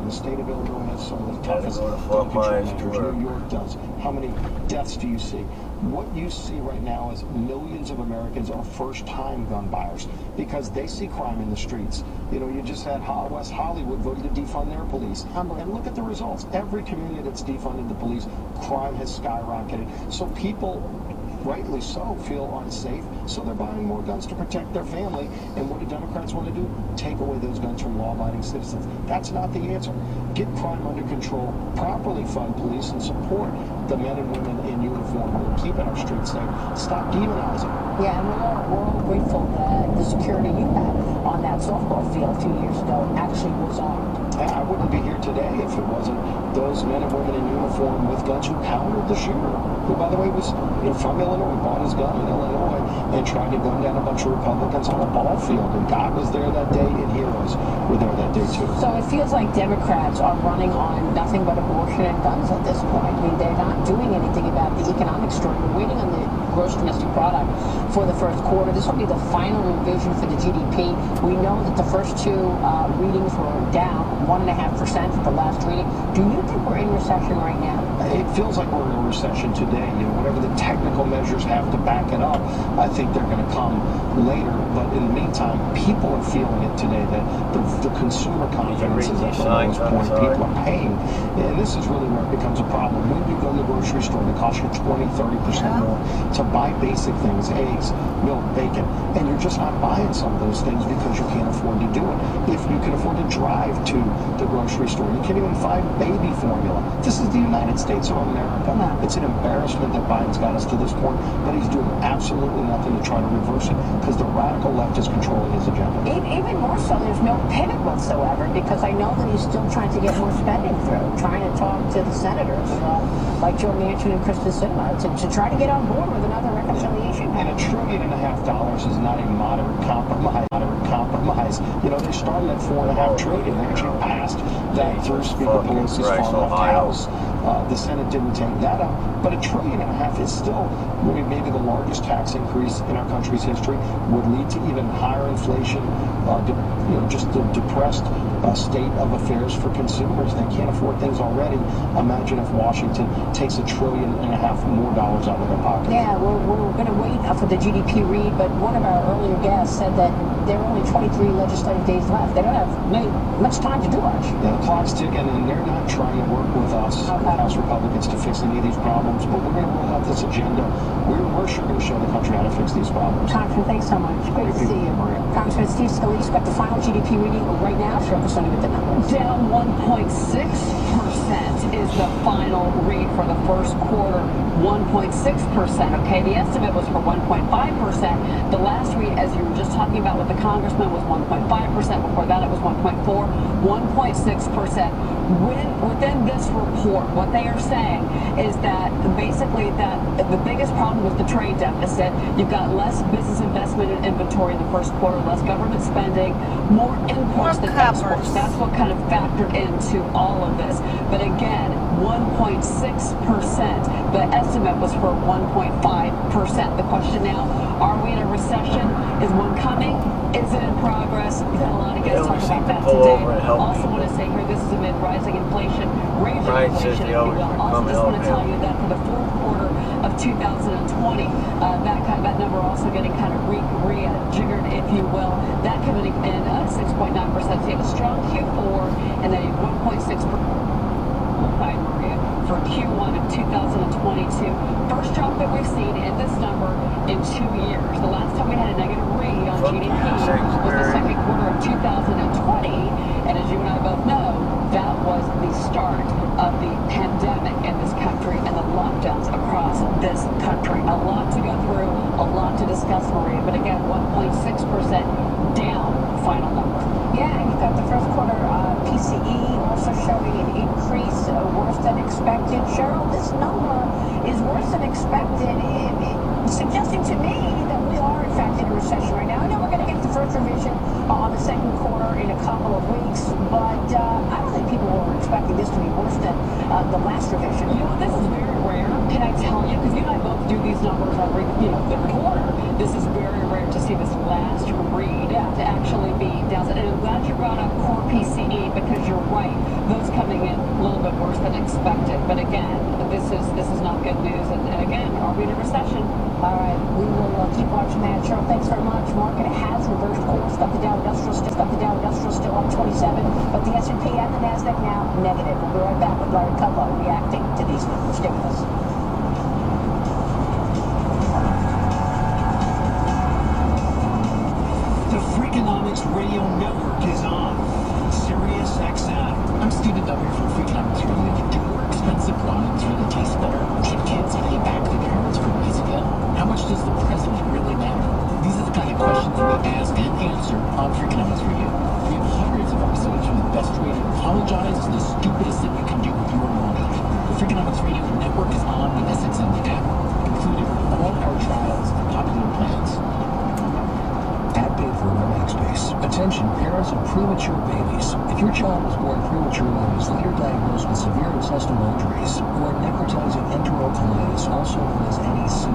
the state of Illinois has some of the toughest gun control measures. New York does. How many deaths do you see? What you see right now is millions of Americans are first-time gun buyers because they see crime in the streets. You know, you just had West Hollywood voted to defund their police. And look at the results. Every community that's defunded the police, crime has skyrocketed. So people, rightly so, feel unsafe, so they're buying more guns to protect their family. And what do Democrats want to do? Take away those guns from law-abiding citizens. That's not the answer. Get crime under control, properly fund police, and support the men and women in uniform who are keeping our streets safe. Stop demonizing. Yeah, and we're all grateful that the security you had on that softball field a few years ago actually was armed. I wouldn't be here today if it wasn't those men and women in uniform with guns who countered the shooter, who, by the way, was from Illinois, bought his gun in Illinois, and tried to gun down a bunch of Republicans on a ball field. And God was there that day, and heroes were there that day, too. So it feels like Democrats are running on nothing but abortion and guns at this point. I mean, they're not doing anything about the economic story. We're waiting on the gross domestic product for the first quarter. This will be the final revision for the GDP. We know that the first two readings were down 1.5% at the last reading. Do you think we're in recession right now? It feels like we're in a recession today. You know, whatever the technical measures have to back it up, I think they're going to come later. But in the meantime, people are feeling it today. That the consumer confidence is at the lowest point. People are paying. And this is really where it becomes a problem. When you go to the grocery store, they cost you 20-30% more to buy basic things, eggs, milk, bacon. And you're just not buying some of those things because you can't afford to do it. If you can afford to drive to the grocery store, you can't even find baby formula. This is the United States of America. It's an embarrassment that Biden's got us to this point, but he's doing absolutely nothing to try to reverse it because the radical left is controlling his agenda. Even more so, there's no pivot whatsoever because I know that he's still trying to get more spending through, trying to talk to the senators like Joe Manchin and Kristen Sinema to try to get on board with another reconciliation. And $1.5 trillion is not a moderate compromise. You know, they started at $4.5 trillion. They actually passed that through Speaker Pelosi's far-left House. The Senate didn't take that up. But $1.5 trillion is still maybe the largest tax increase in our country's history, would lead to even higher inflation, just the depressed state of affairs for consumers. They can't afford things already. Imagine if Washington takes $1.5 trillion more dollars out of their pocket. Yeah, we're going to wait for the GDP read, but one of our earlier guests said that there are only 23 legislative days left. They don't have much time to do much. Yeah, the clock's ticking, and they're not trying to work with us, House Republicans, to fix any of these problems, but we're going to roll out this agenda. We're sure going to show the country how to fix these problems. Congressman, thanks so much. Great to see you. Congressman Steve Scalise's got the final GDP reading right now. Show us with the numbers. Down 1.6% is the final read for the first quarter. 1.6%. Okay, the estimate was for 1.5%. The last read, as you were just talking about with the congressman, was 1.5%. Before that, it was 1.4. 1.6%. Within this report, what they are saying is that basically that the biggest problem was the trade deficit. You've got less business investment and inventory in the first quarter, less government spending, more imports than exports. That's what kind of factored into all of this. But again, 1.6%. The estimate was for 1.5%. The question now, are we in a recession? Is one coming? Is it in progress? We've had a lot of guests talk about that today. Also want to say here, this is amid rising inflation, raging inflation, if you will. Also just want to tell you that for the fourth quarter of 2020, that number also getting kind of rejiggered, if you will. That coming in 6.9%. So you have a strong Q4 and then 1.6% for Q1 of 2022. First drop that we've seen in this number in 2 years. The last time we had a negative read on GDP was the second quarter of 2020. And as you and I both know, that was the start of the pandemic in this country and the lockdowns across this country. A lot to go through, a lot to discuss, Maria. But again, 1.6% down, final number. Yeah, and you've got the first quarter PCE also showing an increase, worse than expected. Cheryl, this number is worse than expected, suggesting to me that we are, in fact, in a recession right now. I know we're going to get the first revision on the second quarter in a couple of weeks, but I don't think people were expecting this to be worse than the last revision. You know, this is very rare, can I tell you? Because you and I both do these numbers every quarter. This is very rare to see this last read to actually be down. And I'm glad you brought up core PCE because you're right. Those coming in a little bit worse than expected. But again, this is not good news. And again, are we in a recession? All right, we will keep watching that. Cheryl, thanks very much. Market has reversed course. Got the Dow Industrial still up 27, but the S&P and the Nasdaq now negative. We'll be right back with Larry Kudlow reacting to these numbers. Stay with us. The Freakonomics Radio Network is on Sirius XM. I'm Stephen W. from Freakonomics Radio. Do more expensive wines really taste better? Should kids pay back their parents for raising them? How much does the president really matter? These are the kind of questions we ask and answer on Freakonomics Radio. We have hundreds of episodes from the best way to apologize to the stupidest thing you can do with your money. The Freakonomics Radio Network is on the SXM app, included with all our trials and popular plans. Ad paid for Romax Space. Attention, parents of premature babies. If your child was born prematurely and was later diagnosed with severe intestinal injuries or necrotizing enterocolitis, also known as NEC,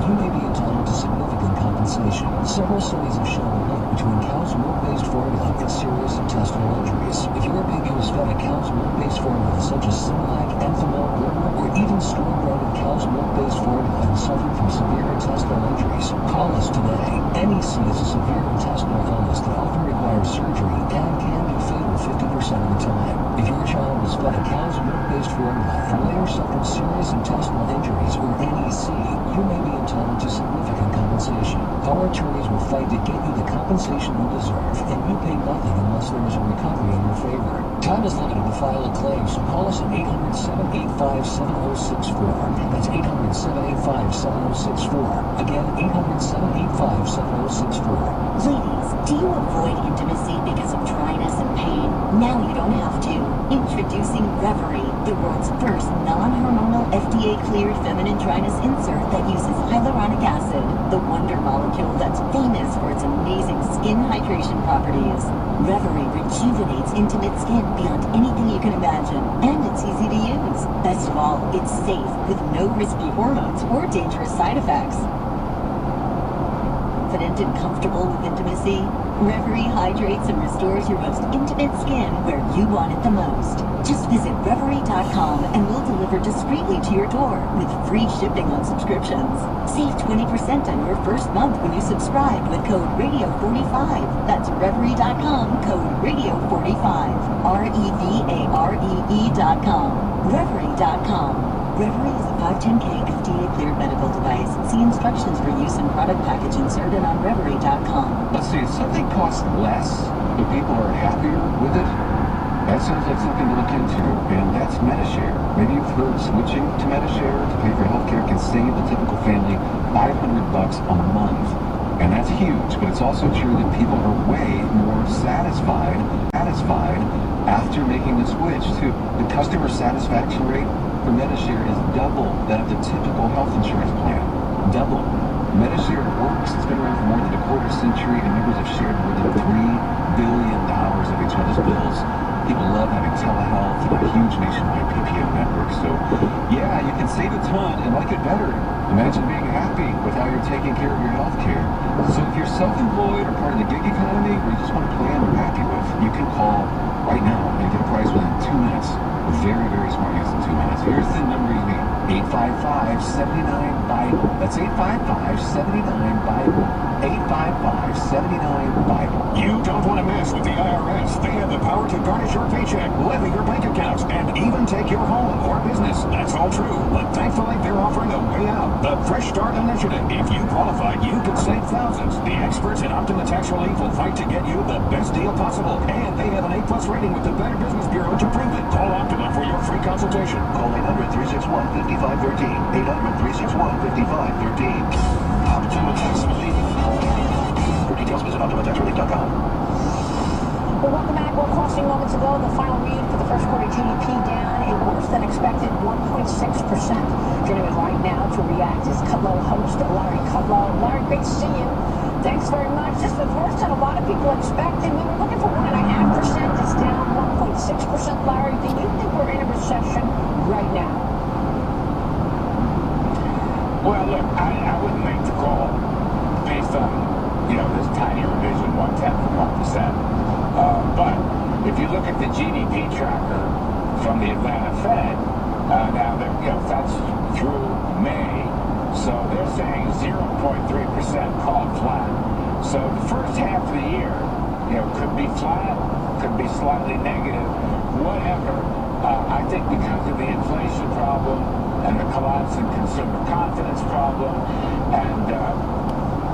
you may be entitled to significant compensation. Several studies have shown a link between cow's milk-based formula and serious intestinal injuries. If your baby was fed a cow's milk-based formula such as Similac, Enfamil, Gerber, or even store-branded cow's milk-based formula and suffered from severe intestinal injuries, call us today. NEC is a severe intestinal illness that often requires surgery and can be fatal 50% of the time. If your child was fed a cow's milk-based formula and later suffered serious intestinal injuries or NEC, you may be entitled to significant compensation. Our attorneys will fight to get you the compensation you deserve, and you pay nothing unless there is a recovery in your favor. Time is limited to file a claim, so call us at 800-785-7064. That's 800-785-7064. Again, 800-785-7064. Ladies, do you avoid intimacy because of dryness and pain? Now you don't have to. Introducing Reverie, the world's first non-hormonal FDA-cleared feminine dryness insert that uses hyaluronic acid, the wonder molecule that's famous for its amazing skin hydration properties. Reverie rejuvenates intimate skin beyond anything you can imagine, and it's easy to use. Best of all, it's safe with no risky hormones or dangerous side effects. Confident and comfortable with intimacy? Reverie hydrates and restores your most intimate skin where you want it the most. Just visit Reverie.com and we'll deliver discreetly to your door with free shipping on subscriptions. Save 20% on your first month when you subscribe with code RADIO45. That's Reverie.com, code RADIO45. REVAREE.com. Reverie.com. Reverie is a 510K FDA-cleared medical device. See instructions for use and product package inserted on Reverie.com. Let's see, if something costs less, but people are happier with it, that sounds like something to look into, and that's Medishare. Maybe you've heard switching to Medishare to pay for healthcare can save the typical family $500 a month. And that's huge, but it's also true that people are way more satisfied after making the switch too. The customer satisfaction rate for Medishare is double that of the typical health insurance plan. Double. Medishare works. It's been around for more than a quarter century, and members have shared more than $3 billion of each other's bills. People love having telehealth and a huge nationwide PPO network. So, yeah, you can save a ton and like it better. Imagine being happy with how you're taking care of your health care. So if you're self-employed or part of the gig economy, or you just want a plan you're happy with, you can call right now and get a price within 2 minutes. Very, very smart use in 2 minutes. Here's the number you need. 855-79-BIBLE. That's 855-79-BIBLE. 855-79-BIBLE. You don't want to mess with the IRS. They have the power to garnish your paycheck, levy your bank accounts, and even take your home or business. That's all true, but thankfully they're offering a way out. The Fresh Start Initiative. If you qualify, you could save thousands. The experts at Optima Tax Relief will fight to get you the best deal possible, and they have an A+ rating with the Better Business Bureau to prove it. Call Optima for your free consultation. Call 800-361-5513. 800-361-5513. Optima Tax Relief. For details, visit OptimaTaxRelief.com. Well, welcome back. Well, crossing moments ago, the final read for the first quarter GDP down a worse than expected 1.6%. Joining us right now to react is Kudlow host Larry Kudlow. Larry, great to see you. Thanks very much. This was worse than a lot of people expected. We were looking for 1.5%. It's down 1.6%. Larry, do you think recession right now? Well, look, I wouldn't make the call based on, this tiny revision, 1/10 of 1%. But if you look at the GDP tracker from the Atlanta Fed, now that's through May, so they're saying 0.3%, call it flat. So the first half of the year, could be flat, could be slightly negative, whatever. I think because of the inflation problem and the collapse in consumer confidence problem, and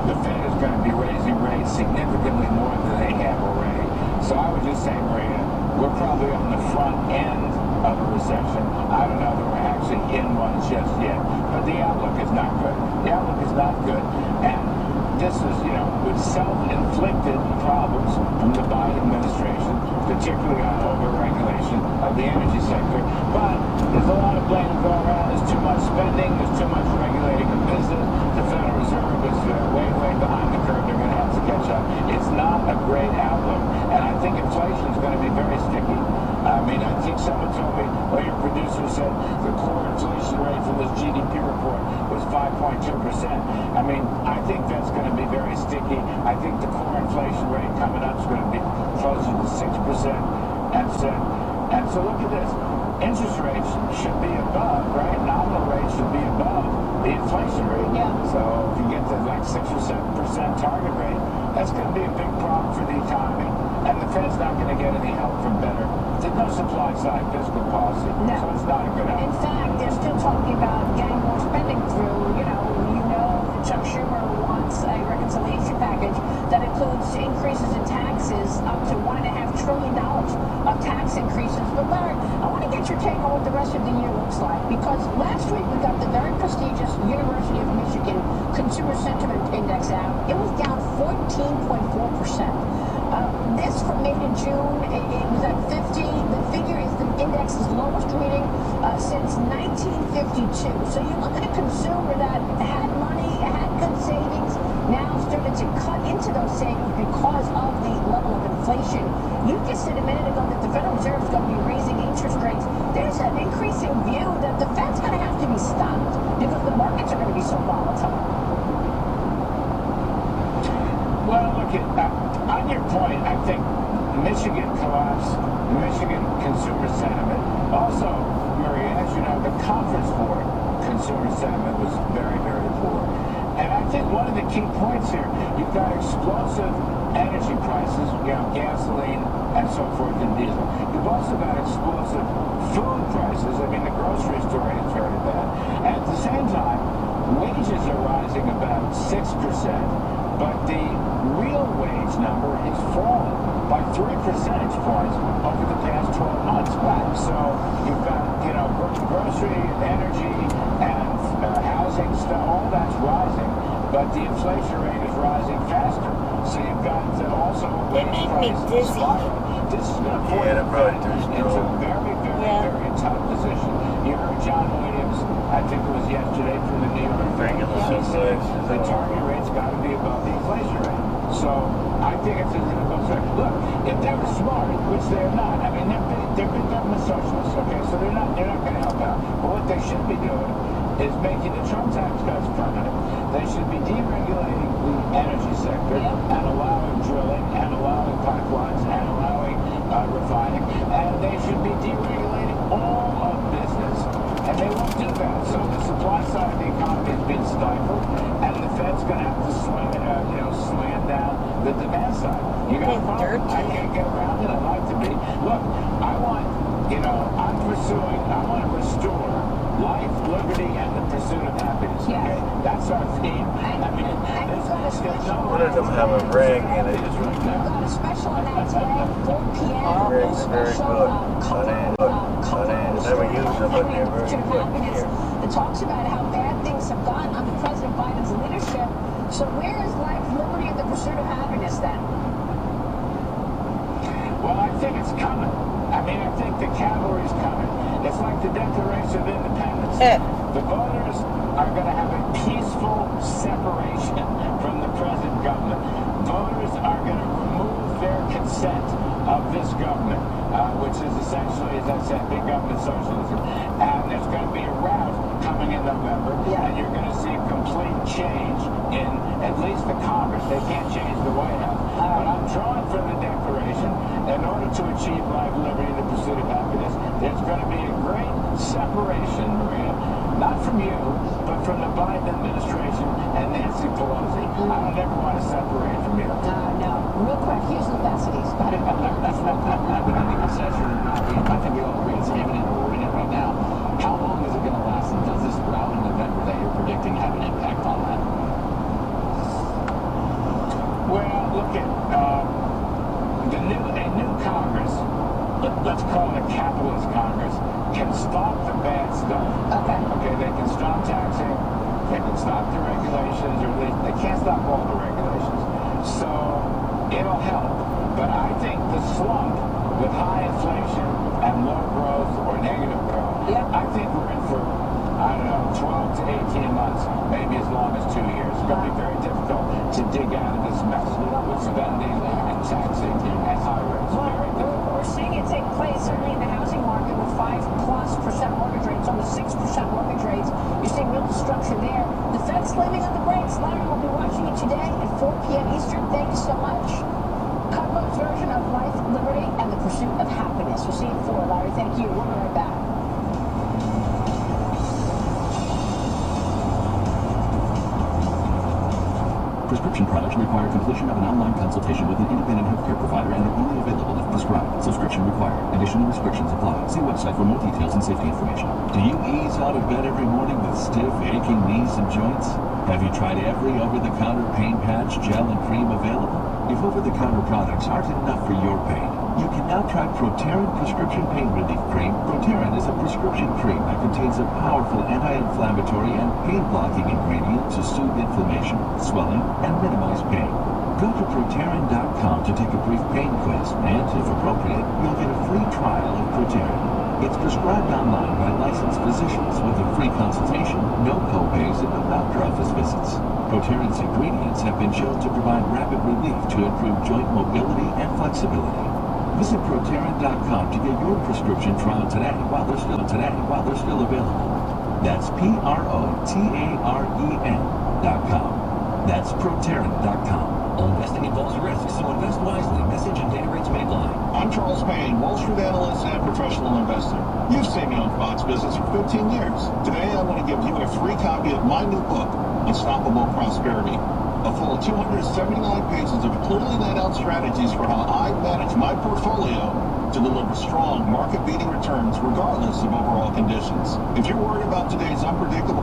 the Fed is going to be raising rates significantly more than they have already. So I would just say, Maria, we're probably on the front end of a recession. I don't know that we're actually in one just yet, but the outlook is not good. The outlook is not good, and this is, with self-inflicted problems from the Biden administration, particularly on over-regulation of the energy sector. But there's a lot of blame to go around. There's too much spending. There's too much regulating of business. The Federal Reserve is way behind the curve. They're going to have to catch up. It's not a great outlook, and I think inflation is going to be very sticky. I think someone told me, your producer said the core inflation rate from this GDP report was 5.2%. I think that's going to be very sticky. I think the core inflation rate coming up is going to be closer to 6%. And so look at this. Interest rates should be above, right? Nominal rates should be above the inflation rate. Yeah. So if you get to like 6 or 7% target rate, that's going to be a big problem for the economy. And the Fed's not going to get any help from better. There's no supply side fiscal policy. No. So it's not a good outcome. In fact, they're still talking about getting more spending through. That Chuck Schumer wants a reconciliation package that includes increases in taxes up to $1.5 trillion of tax increases. But Larry, I want to get your take on what the rest of the year looks like, because last week we got the very prestigious University of Michigan Consumer Sentiment Index out. It was down 14.4%. This from May to June, it was at 50. The figure is the index's lowest reading since 1952. So you look at a consumer that had money, had good savings, now started to cut into those savings because of the level of inflation. You just said a minute ago that the Federal Reserve is going to be raising interest rates. There's an increasing view that the Fed's going to have to be stopped because the markets are going to be so volatile. Well, look, on your point, I think Michigan collapse, Michigan consumer sentiment. Also, Maria, as you know, the Conference Board consumer sentiment was very poor. And I think one of the key points here, you've got explosive energy prices, gasoline and so forth and diesel. You've also got explosive food prices. The grocery store is very bad. And at the same time, wages are rising about 6%, but the real wage number has fallen by 3 percentage points over the past 12 months. Wow. So you've got, grocery, energy, and housing stuff, all that's rising, but the inflation rate is rising faster. So you've got also wage prices spiral. This is going to put the Fed into a very tough position. You heard John Williams, I think it was yesterday, from the New York Fed. He said the target rate's got to be above the inflation rate. So I think it's a difficult thing. Look, if they were smart, which they're not, they're big government socialists, okay, so they're not going to help out. But what they should be doing is making the Trump tax cuts permanent. They should be deregulating the energy sector and allowing drilling and allowing pipelines and allowing refining. And they should be deregulating all of business. And they won't do that. So the supply side of the economy has been stifled, and the Fed's going to have to slam down the demand side. You got a problem. I can't get around it. I'd like to be. Look, I want to restore life, liberty, and the pursuit of happiness. Okay? That's our theme. One of them have a ring and they just We've got a special on that today, 4 p.m. Rings are very good. I never use them, but they're very good. It talks about how bad things have gotten under President Biden's leadership. So where is life, liberty, and the pursuit of happiness then? Well, I think it's coming. I think the cavalry's coming. It's like the Declaration of Independence. The voters are going to have a peaceful separation from the present government. Voters are going to remove their consent of this government, which is essentially, as I said, big government socialism. And there's going to be a rout coming in November, and you're going to see complete change in at least the Congress. They can't change the White House. But I'm drawing from the Declaration, in order to achieve life, liberty, and the pursuit of happiness, there's going to be a great separation, Maria, not from you, but from the Biden administration and Nancy Pelosi. I don't ever want to separate from you. No. Real quick, here's the facilities. I think we all agree it's imminent, or we're in it right now. How long is it going to last, and does this rout in November that you're predicting have an impact on that? Well, look at a new Congress, let's call it a capitalist Congress, can stop the bad stuff. Okay, they can stop taxing, they can stop the regulations, or they can't stop all the regulations. So it'll help. But I think the slump with high inflation and low growth or negative growth, I think we're in for, 12 to 18 months, maybe as long as 2 years. It's going to be very difficult to dig out of this mess with spending and taxing and high rates. Very difficult. We're seeing it take place, certainly in the housing market, with 5+% mortgage rates, almost 6% mortgage rates. You're seeing real destruction there. The Fed's slamming on the brakes. Larry will be watching it today at 4 p.m. Eastern. Thank you so much. Cutbo's version of life, liberty, and the pursuit of happiness. We'll see you at 4. Larry, thank you. We'll be right back. Prescription products require completion of an online consultation with an independent healthcare provider and are only available if prescribed. Subscription required. Additional restrictions apply. See website for more details and safety information. Do you ease out of bed every morning with stiff, aching knees and joints? Have you tried every over-the-counter pain patch, gel, and cream available? If over-the-counter products aren't enough for your pain, you can now try Proterin Prescription Pain Relief Cream. Proterin is a prescription cream that contains a powerful anti-inflammatory and pain-blocking ingredient to soothe inflammation, swelling, and minimize pain. Go to Proterin.com to take a brief pain quiz, and if appropriate, you'll get a free trial of Proterin. It's prescribed online by licensed physicians with a free consultation, no co-pays, and no doctor office visits. Proterin's ingredients have been shown to provide rapid relief to improve joint mobility and flexibility. Visit Proterin.com to get your prescription trial today while they're still available. That's Proterin.com. That's Proterin.com. All investing involves risks, so invest wisely. Message and data rates may apply. I'm Charles Payne, Wall Street analyst and professional investor. You've seen me on Fox Business for 15 years. Today I want to give you a free copy of my new book, Unstoppable Prosperity. A full 279 pages of clearly laid out strategies for how I manage my portfolio to deliver strong, market-beating returns regardless of overall conditions. If you're worried about today's unpredictable...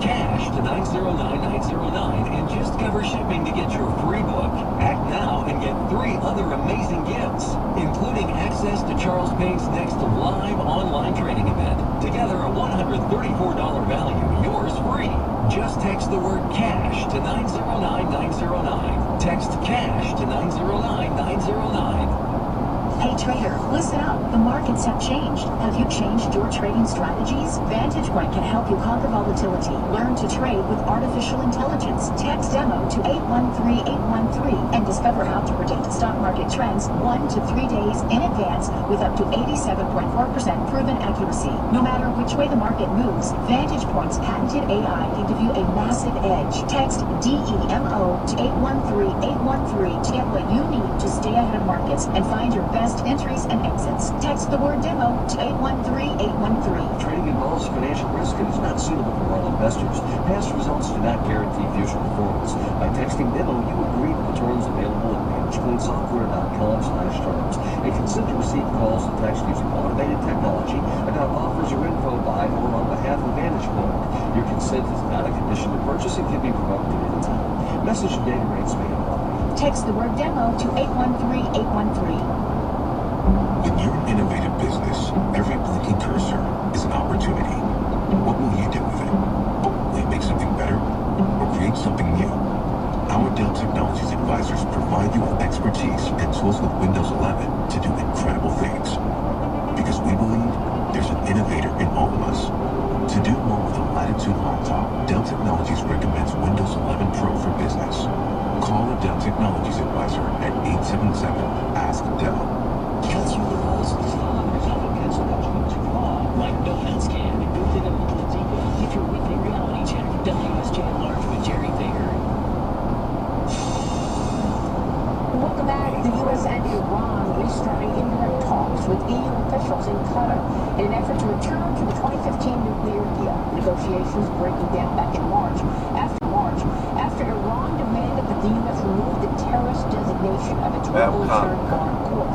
Cash to 909-909 and just cover shipping to get your free book. Act now and get 3 other amazing gifts, including access to Charles Payne's next live online training event. Together, a $134 value, yours free. Just text the word CASH to 909-909. Text CASH to 909-909. Hey trader, listen up. The markets have changed. Have you changed your trading strategies? Vantage Point can help you conquer volatility. Learn to trade with artificial intelligence. Text demo to 813813 and discover how to predict stock market trends 1 to 3 days in advance with up to 87.4% proven accuracy. No matter which way the market moves, Vantage Point's patented AI can give you a massive edge. Text DEMO to 813813 to get what you need to stay ahead of markets and find your best entries and exits. Text the word demo to 813813. Trading involves financial risk and is not suitable for all investors. Past results do not guarantee future performance. By texting demo, you agree to the terms available at VantagePointSoftware.com/terms and consent to receive calls and text using automated technology about offers or info by or on behalf of Vantage Point. Your consent is not a condition to purchase and can be revoked at any time. Message and data rates may apply. Text the word demo to 813813. When you're an innovative business, every blinking cursor is an opportunity. What will you do with it? Will you make something better or create something new? Our Dell Technologies advisors provide you with expertise and tools with Windows 11 to do incredible things. Because we believe there's an innovator in all of us to do more with a Latitude laptop, Dell Technologies recommends Windows 11 Pro for business. Call a Dell Technologies advisor at 877-ASK-DELL. Cuts through the walls of fun without a pencil punching too far. Like no lens can, built-in ability. Get your weekly reality check. WSJ at Large with Jerry Fager. Welcome back. The U.S. and Iran restarting indirect talks with EU officials in Qatar in an effort to return to the 2015 nuclear deal. Negotiations breaking down back in March. After Iran demanded that the U.S. remove the terrorist designation of its Revolutionary Guard Corps.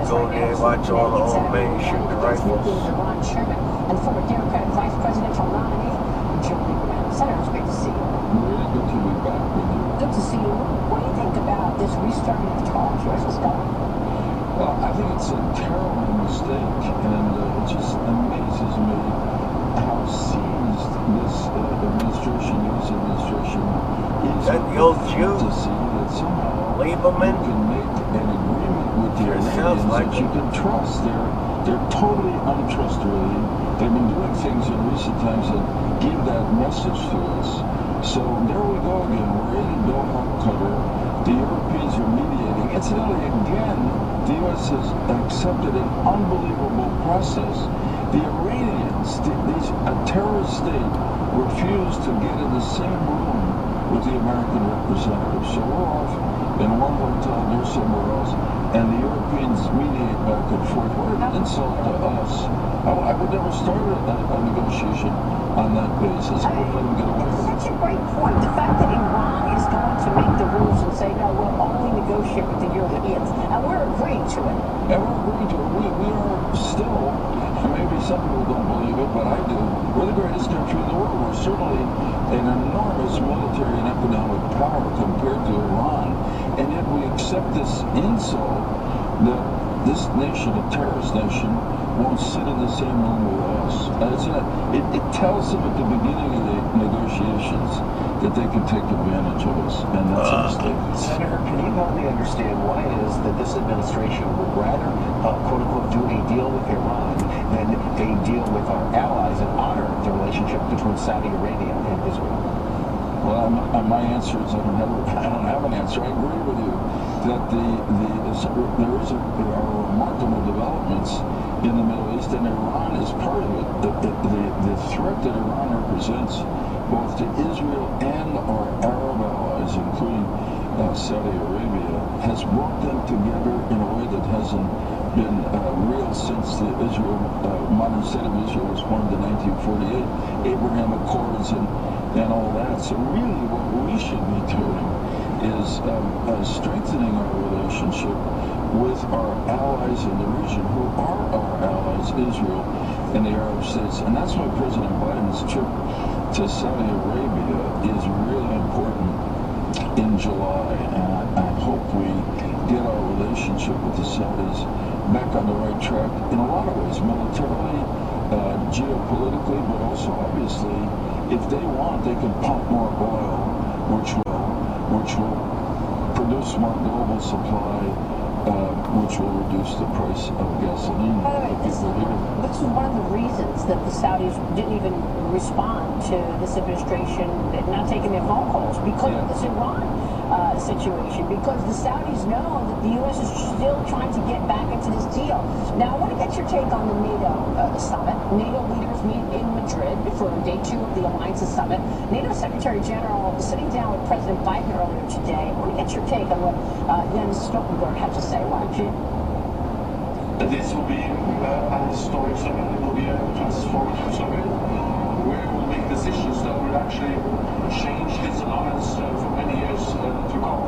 Go there, watch all the old men shoot the rifles. Iran chairman and former Democratic vice presidential nominee, Joe Lieberman. Senator, it's great to see you. Really good to be back with you. Good to see you. What do you think about this restarting of talks? Where's this going? Well, I think it's a terrible mistake, and it just amazes me how seized this administration is that your Jew, to see that somehow Lieberman, you can make an agreement with the Iranians like that you can trust. They're totally untrustworthy. They've been doing things in recent times that give that message to us. So there we go again. We're in Doha, Qatar. The Europeans are mediating. Incidentally, again, the U.S. has accepted an unbelievable process. The Iranians, a terrorist state, refused to get in the same room with the American representatives. So we're off in one hotel, they're somewhere else, and the Europeans mediate back and forth. What an insult to us. I would never start a negotiation on that basis. I wouldn't let them get away with it. That's a great point. The fact that Iran is going to make the rules and say, no, we'll only negotiate with the Europeans, and we're agreeing to it. And we're agreeing to it. We are still, maybe some people don't believe it, but I do, we're the greatest country in the world. We're certainly an enormous military and economic power compared to Iran, and yet we accept this insult that this nation, a terrorist nation, won't sit in the same room with us. It tells them at the beginning of the negotiations that they can take advantage of us, and that's a mistake. Senator, can you help me understand why it is that this administration would rather, quote-unquote, do a deal with Iran than a deal with our allies and honor the relationship between Saudi Arabia and Israel? Well, my answer is I don't have an answer. I agree with you that there are remarkable developments in the Middle East, and Iran is part of it. The threat that Iran represents, both to Israel and our Arab allies, including Saudi Arabia, has brought them together in a way that hasn't been real since the modern state of Israel was formed in 1948, Abraham Accords and all that. So really what we should be doing is strengthening our relationship with our allies in the region, who are our allies, Israel and the Arab states. And that's why President Biden's trip to Saudi Arabia is really important in July. And I hope we get our relationship with the Saudis back on the right track in a lot of ways, militarily, geopolitically, but also obviously, if they want, they can pump more oil, which will produce more global supply, which will reduce the price of gasoline. By the way, this is one of the reasons that the Saudis didn't even respond to this administration not taking their phone calls because of this Iran situation, because the Saudis know that the U.S. is still trying to get back into this deal. Now, I want to get your take on the NATO summit. NATO leaders meet in Madrid for day 2 of the Alliances Summit. NATO Secretary General sitting down with President Biden earlier today. I want to get your take on what Jens Stoltenberg had to say. Why don't you? This will be a historic summit. It will be a transformative summit where we'll make decisions that will actually change this alliance for many years to come.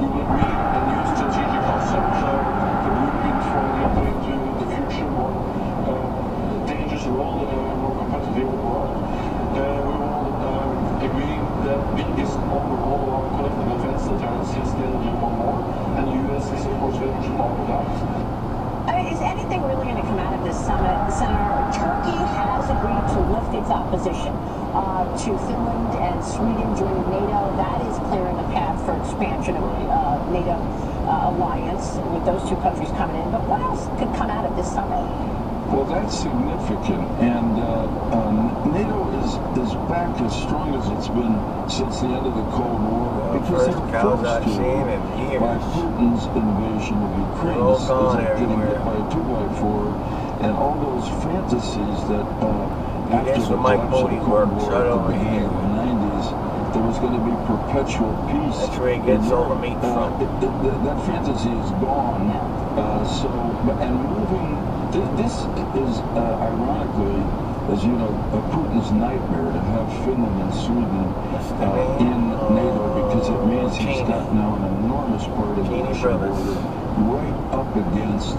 We will agree on new strategic concepts, the blueprint for entering into the future, more dangerous world, more competitive world. We will agree that biggest overhaul of collective defense deterrence since the end of the Cold War, and the U.S. is of course very much part of that. Is anything really going to come out of this summit? Senator, Turkey has agreed to lift its opposition to Finland and Sweden joining NATO. That is clearing the path for expansion of the NATO alliance with those two countries coming in. But what else could come out of this summit? Well, that's significant, and NATO is back as strong as it's been since the end of the Cold War, because first cows I've seen in years. by Putin's invasion of Ukraine. All This gone isn't getting everywhere. hit by a 2x4, and all those fantasies that after That's the what Mike collapse of the Bodie's Cold work War shut at the over beginning here. of the 90s, there was going to be perpetual peace. That's where he gets all the meat from. That fantasy is gone. And moving, this is ironically, as you know, Putin's nightmare to have Finland and Sweden in NATO, because it means he's got now an enormous part of the Russian border right up against a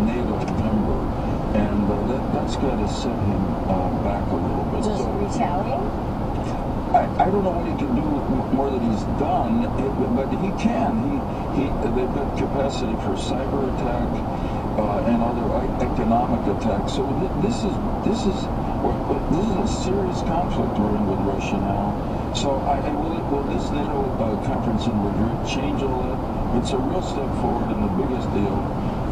NATO member, and that's got to set him back a little bit. Does he retaliate? I don't know what he can do more than he's done, but he can. They've got capacity for cyber attack and other economic attacks. So this is a serious conflict we're in with Russia now. So will this NATO conference in Madrid change all that? It's a real step forward, and the biggest deal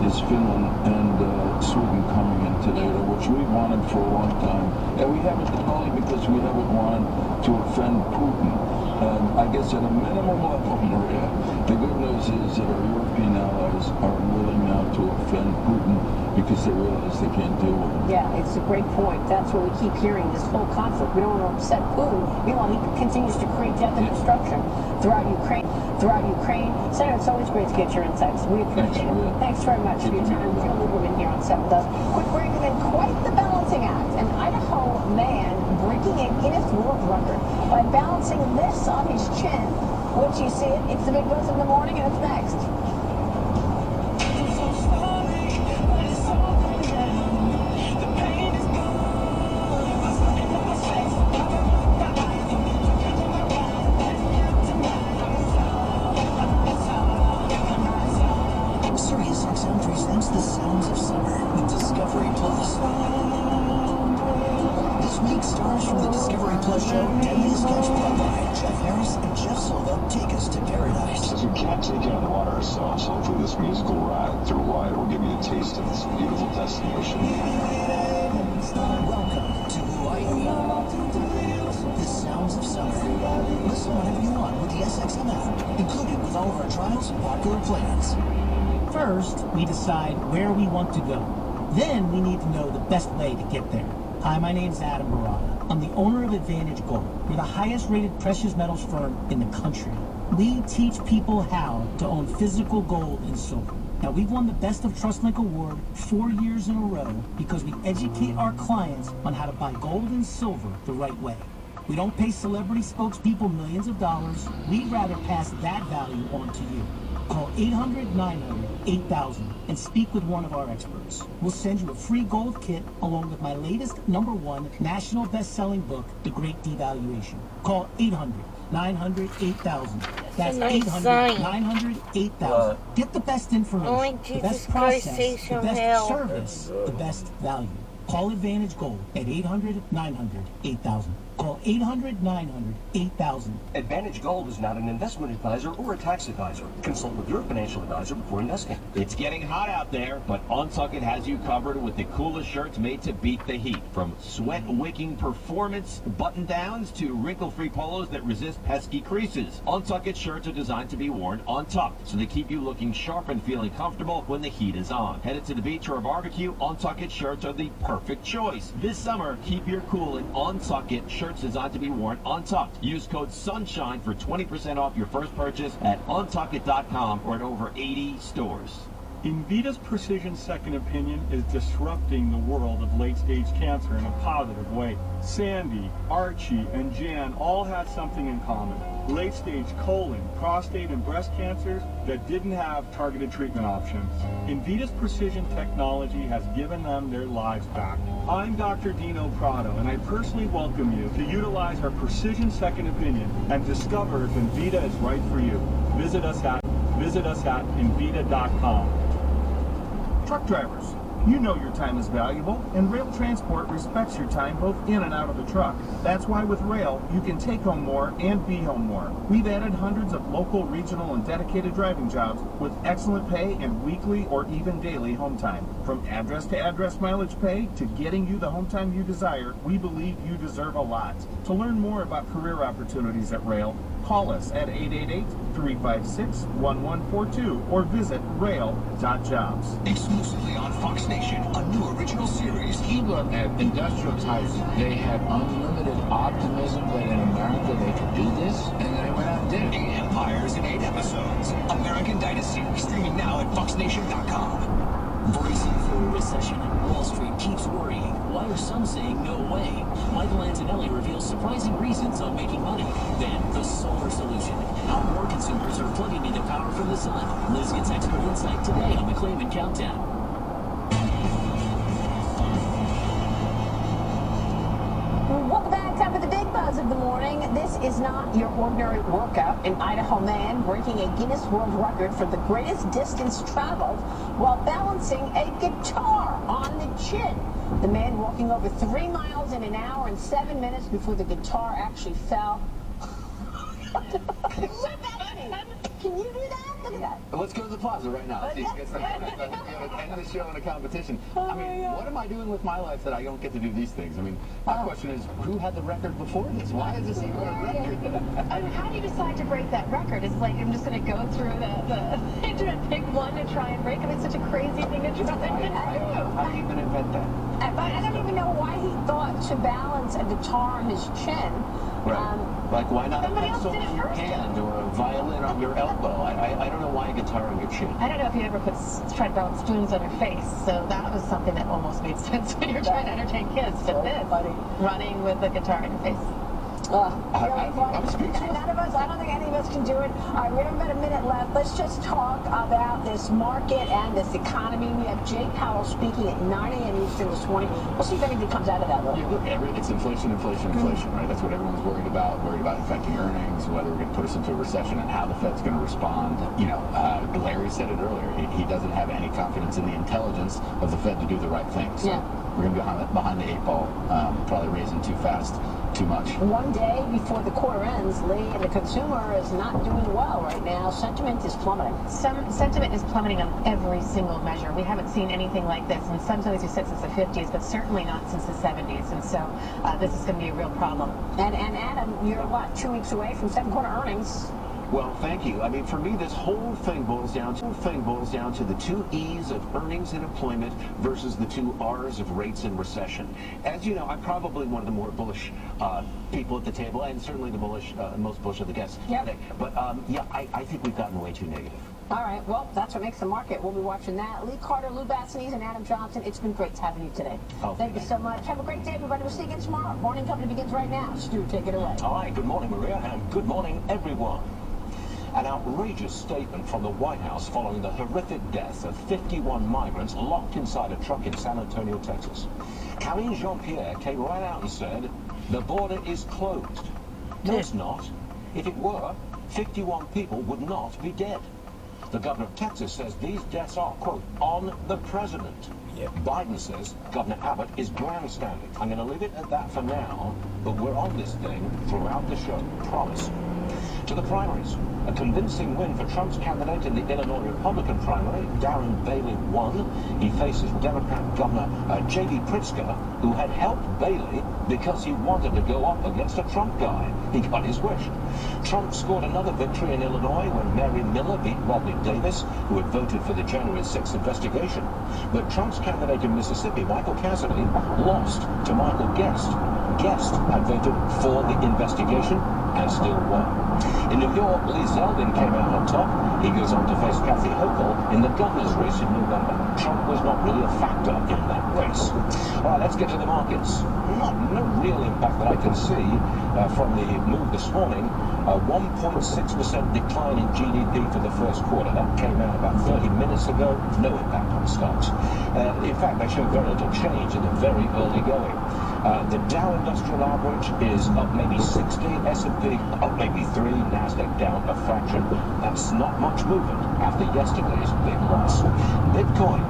is Finland and Sweden coming into NATO, which we've wanted for a long time. And we haven't done only because we haven't wanted to offend Putin. I guess at a minimum level, Maria, the good news is that our European allies are willing now to offend Putin because they realize they can't deal with him. Yeah, it's a great point. That's what we keep hearing, this whole conflict. We don't want to upset Putin. Meanwhile, he continues to create death and destruction throughout Ukraine. Senator, it's always great to get your insights. We appreciate it. Thanks very much for your time. Phil Lieberman here on 7 Dust. Quick break, and then quite the balancing act. An Idaho man breaking a Guinness World Record by balancing this on his chin. Once you see it, it's the Big Buzz in the morning, and it's next. SiriusXM presents The Sounds of Summer with Discovery Plus. This week, stars from the Discovery Plus show Deadliest Catch Bloodline, Jeff Harris and Jeff Silva take us to paradise. Since we can't take it on the water ourselves, hopefully this musical ride through Hawaii will give you a taste of this beautiful destination. Welcome to Hawaii. The Sounds of Summer. Listen whenever you want with the SXM app, included with all of our trials and popular plans. First, we decide where we want to go. Then we need to know the best way to get there. Hi, my name is Adam Barada. I'm the owner of Advantage Gold. We're the highest rated precious metals firm in the country. We teach people how to own physical gold and silver. Now, we've won the Best of TrustLink Award 4 years in a row because we educate our clients on how to buy gold and silver the right way. We don't pay celebrity spokespeople millions of dollars. We'd rather pass that value on to you. Call 800-900-8000 and speak with one of our experts. We'll send you a free gold kit along with my latest #1 national best-selling book, The Great Devaluation. Call 800-900-8000. That's 800-900-8000. Get the best information, the best process, the best service, the best value. Call Advantage Gold at 800-900-8000. Call 800-900-8000. Advantage Gold is not an investment advisor or a tax advisor. Consult with your financial advisor before investing. It's getting hot out there, but Untuckit has you covered with the coolest shirts made to beat the heat. From sweat-wicking performance button-downs to wrinkle-free polos that resist pesky creases. Untuckit shirts are designed to be worn untucked, so they keep you looking sharp and feeling comfortable when the heat is on. Headed to the beach or a barbecue, Untuckit shirts are the perfect choice. This summer, keep your cool in Untuckit shirts designed to be worn untucked. Use code SUNSHINE for 20% off your first purchase at untuckit.com or at over 80 stores. Invita's Precision Second Opinion is disrupting the world of late-stage cancer in a positive way. Sandy, Archie, and Jan all had something in common. Late-stage colon, prostate, and breast cancers that didn't have targeted treatment options. Invita's precision technology has given them their lives back. I'm Dr. Dino Prado, and I personally welcome you to utilize our Precision Second Opinion and discover if Invita is right for you. Visit us at Invita.com. Truck drivers, you know your time is valuable, and Rail Transport respects your time both in and out of the truck. That's why with Rail, you can take home more and be home more. We've added hundreds of local, regional, and dedicated driving jobs with excellent pay and weekly or even daily home time. From address-to-address mileage pay to getting you the home time you desire, we believe you deserve a lot. To learn more about career opportunities at Rail, call us at 888-356-1142 or visit rail.jobs. Exclusively on Fox Nation, a new original series. He looked at industrial types. They had unlimited optimism that in America they could do this, and then they went out and did it. 8 Empires in 8 episodes. American Dynasty, streaming now at foxnation.com. Bracing for a recession, Wall Street keeps worrying. Why are some saying no way? Michael Antonelli reveals surprising reasons on making money. Then, the solar solution. How more consumers are plugging into power from the sun. Liz gets expert insight today on the Claimant Countdown. Welcome back. Time for the big buzz of the morning. This is not your ordinary workout. An Idaho man breaking a Guinness World Record for the greatest distance traveled while balancing a guitar on the chin. The man walking over 3 miles in an hour and 7 minutes before the guitar actually fell. Can you do that? Look at that. Let's go to the plaza right now. Let's see who gets the end of the show in a competition. I mean, what am I doing with my life that I don't get to do these things? I mean, my question is, who had the record before this? Why is this even a record? I mean, how do you decide to break that record? It's like I'm just going to go through the internet, pick one to try and break it. It's such a crazy thing to try. How do you even invent that? I don't even know why he thought to balance a guitar on his chin. Right. Like, why not a pencil did it in your hand or a violin on your elbow? I don't know why a guitar on your chin. I don't know if you ever tried to balance spoons on your face, so that was something that almost made sense when you're trying to entertain kids. But this, running with a guitar in your face. I'm speechless. None of us, I don't think any of us can do it. All right, we have about a minute left. Let's just talk about this market and this economy. We have Jay Powell speaking at 9 a.m. Eastern this morning. We'll see if anything comes out of that. Yeah, look, it's inflation, right? That's what everyone's worried about affecting earnings, whether we're going to put us into a recession and how the Fed's going to respond. You know, Larry said it earlier. He doesn't have any confidence in the intelligence of the Fed to do the right thing. So we're going to be behind the 8 ball, probably raising too fast. Too much. One day before the quarter ends, Lee, and the consumer is not doing well right now. Sentiment is plummeting. Sentiment is plummeting on every single measure. We haven't seen anything like this, and sometimes we said since the 50s, but certainly not since the 70s. And so this is going to be a real problem. And Adam, you're what, 2 weeks away from second quarter earnings? Well, thank you. I mean, for me, this whole thing boils down to the 2 E's of earnings and employment versus the 2 R's of rates and recession. As you know, I'm probably one of the more bullish people at the table, and certainly the most bullish of the guests today. But yeah, I think we've gotten way too negative. All right, well, that's what makes the market. We'll be watching that. Lee Carter, Lou Bassanese, and Adam Johnson, it's been great having you today. Thank you so much. Have a great day, everybody. We'll see you again tomorrow. Morning Company begins right now. Stu, take it away. All right, good morning, Maria, and good morning, everyone. An outrageous statement from the White House following the horrific death of 51 migrants locked inside a truck in San Antonio, Texas. Karine Jean-Pierre came right out and said, the border is closed. No, it's not. If it were, 51 people would not be dead. The governor of Texas says these deaths are, quote, on the president. Biden says Governor Abbott is grandstanding. I'm going to leave it at that for now, but we're on this thing throughout the show, promise. To the primaries. A convincing win for Trump's candidate in the Illinois Republican primary. Darren Bailey won. He faces Democrat Governor J.B. Pritzker, who had helped Bailey because he wanted to go up against a Trump guy. He got his wish. Trump scored another victory in Illinois when Mary Miller beat Rodney Davis, who had voted for the January 6th investigation. But Trump's candidate in Mississippi, Michael Cassidy, lost to Michael Guest. Guest had voted for the investigation and still won. In New York, Lee Zeldin came out on top. He goes on to face Kathy Hochul in the governor's race in November. Trump was not really a factor in that race. All right, let's get to the markets. No real impact that I can see from the move this morning. 1.6% decline in GDP for the first quarter. That came out about 30 minutes ago. No impact on stocks. In fact, they show very little change in the very early going. The Dow Industrial Average is up maybe 60, S&P up maybe 3, Nasdaq down a fraction. That's not much movement after yesterday's big loss. Bitcoin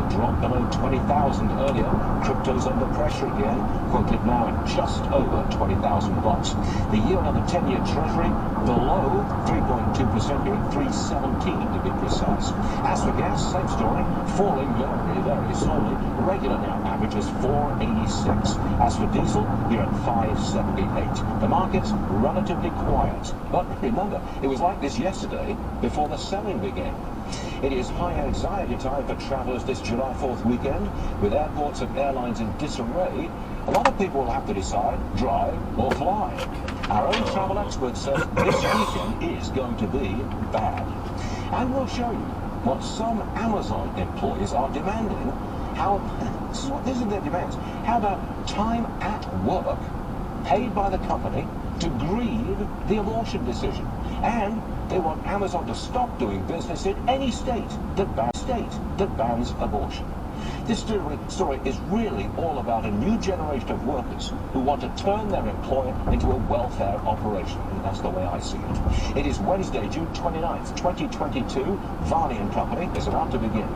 dropped below 20,000 earlier. Crypto's under pressure again, quoted now at just over 20,000 bucks. The yield on the 10-year Treasury below 3.2%, here at 3.17 to be precise. As for gas, same story, falling very, very slowly. Regular now averages 4.86. As for diesel, you're at 5.78. The market's relatively quiet. But remember, it was like this yesterday before the selling began. It is high anxiety time for travelers this July 4th weekend. With airports and airlines in disarray, a lot of people will have to decide, drive or fly. Our own travel expert says this weekend is going to be bad. And we'll show you what some Amazon employees are demanding. This is their demands. How about time at work, paid by the company to grieve the abortion decision? And they want Amazon to stop doing business in any state that bans abortion. This story is really all about a new generation of workers who want to turn their employer into a welfare operation. And that's the way I see it. It is Wednesday, June 29th, 2022. Varney & Company is about to begin.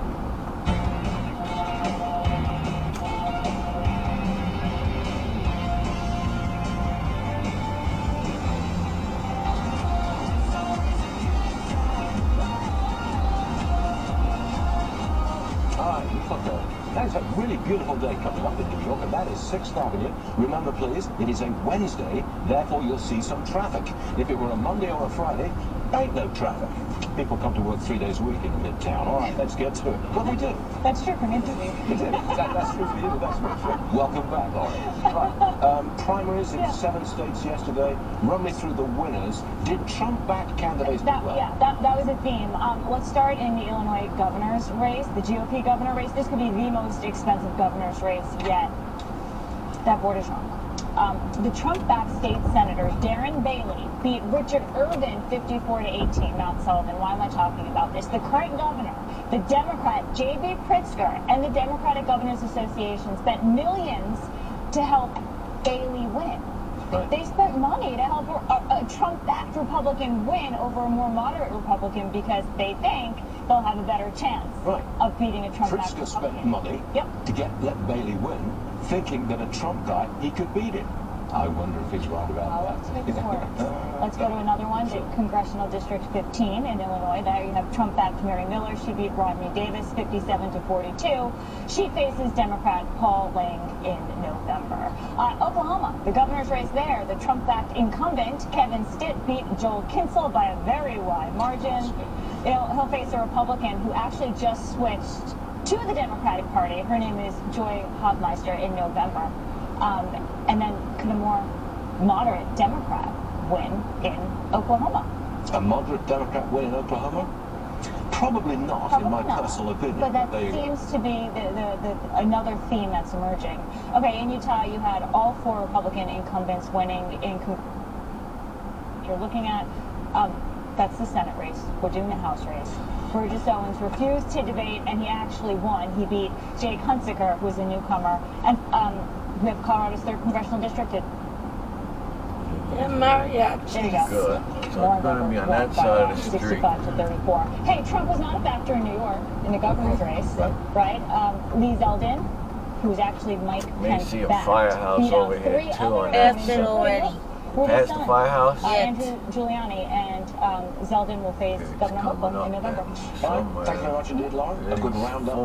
That's a really beautiful day coming up in New York, and that is 6th Avenue. Remember, please, it is a Wednesday, therefore you'll see some traffic. If it were a Monday or a Friday, ain't no traffic. People come to work 3 days a week in Midtown. All right, let's get to it. What do we do? That's true for me. That's true for you. That's very true. Welcome back, Laurie. Right. Primaries in 7 states yesterday. Run me through the winners. Did Trump-backed candidates do well? Yeah, that was a theme. Let's start in the Illinois governor's race, the GOP governor race. This could be the most expensive governor's race yet. That board is wrong. The Trump-backed state senators, Darren Bailey, beat Richard Irvin 54-18, Mount Sullivan. Why am I talking about this? The current governor, the Democrat J.B. Pritzker, and the Democratic Governors Association spent millions to help Bailey win. Right. They spent money to help a Trump-backed Republican win over a more moderate Republican because they think they'll have a better chance of beating a Trump-backed Pritzker Republican. spent money to let Bailey win, thinking that a Trump guy, he could beat him. I wonder if he's right about that. Let's take his words. Let's go to another one. The Congressional District 15 in Illinois. There you have Trump-backed Mary Miller. She beat Rodney Davis 57-42. She faces Democrat Paul Lang in November. Oklahoma, the governor's race there. The Trump-backed incumbent Kevin Stitt beat Joel Kinsel by a very wide margin. He'll face a Republican who actually just switched to the Democratic Party. Her name is Joy Hofmeister in November. And then could a more moderate Democrat win in Oklahoma? A moderate Democrat win in Oklahoma? Probably not, in my personal opinion. But that seems to be the another theme that's emerging. Okay, in Utah, you had all 4 Republican incumbents winning. You're looking at, that's the Senate race. We're doing the House race. Burgess Owens refused to debate, and he actually won. He beat Jake Hunsaker, who's a newcomer. And we have Colorado's 3rd Congressional District. Mariachi. Good. So it's going to be on that side of the street. 65-34. Hey, Trump was not a factor in New York in the governor's race, right? Lee Zeldin, who's actually Mike Pence see a backed, firehouse beat over out here, 3 too, other on that nominees. side. Already. Past the firehouse? Andrew Giuliani and Zeldin will face Governor Hochul in November. Thank you very much indeed, Lauren. A good roundup.